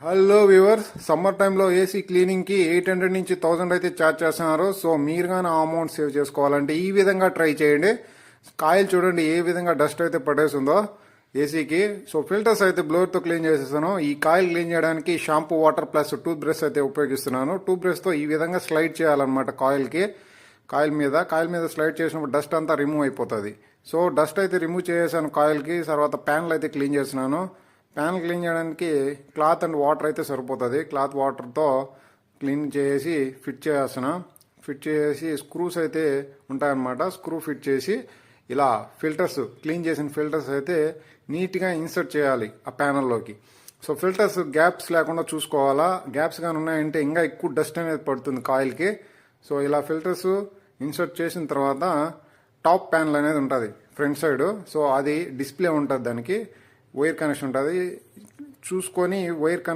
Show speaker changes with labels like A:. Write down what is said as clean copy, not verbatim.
A: Hello viewers, summer టైంలో AC క్లీనింగ్కి 800 నుంచి 1000 అయితే ఛార్జ్ చేస్తున్నారు. సో మీరు కానీ ఆ అమౌంట్ సేవ్ చేసుకోవాలంటే ఈ విధంగా ట్రై చేయండి. కాయిల్ చూడండి ఏ విధంగా డస్ట్ అయితే పట్టేస్తుందో ఏసీకి. సో ఫిల్టర్స్ అయితే బ్లోర్తో క్లీన్ చేసేస్తాను. ఈ కాయిల్ క్లీన్ చేయడానికి shampoo, water plus tooth brush అయితే ఉపయోగిస్తున్నాను. టూత్ బ్రష్తో ఈ విధంగా స్లైడ్ చేయాలన్నమాట కాయిల్ మీద స్లైడ్ చేసినప్పుడు డస్ట్ అంతా రిమూవ్ అయిపోతుంది. సో డస్ట్ అయితే రిమూవ్ చేసేసాను కాయిల్కి. తర్వాత ప్యాన్లు అయితే క్లీన్ చేస్తున్నాను. ప్యాన్ క్లీన్ చేయడానికి క్లాత్ అండ్ వాటర్ అయితే సరిపోతుంది. క్లాత్ వాటర్తో క్లీన్ చేసి ఫిట్ చేసి స్క్రూస్ అయితే ఉంటాయన్నమాట. స్క్రూ ఫిట్ చేసి ఇలా క్లీన్ చేసిన ఫిల్టర్స్ అయితే నీట్గా ఇన్సర్ట్ చేయాలి ఆ ప్యానల్లోకి. సో ఫిల్టర్స్ గ్యాప్స్ లేకుండా చూసుకోవాలా. గ్యాప్స్ కానీ ఉన్నాయంటే ఇంకా ఎక్కువ డస్ట్ అనేది పడుతుంది కాయిల్కి. సో ఇలా ఫిల్టర్స్ ఇన్సర్ట్ చేసిన తర్వాత టాప్ ప్యానల్ అనేది ఉంటుంది ఫ్రంట్ సైడ్. సో అది డిస్ప్లే ఉంటుంది, దానికి వైర్ కనెక్షన్ ఉంటుంది. చూసుకొని వైర్ కనెక్షన్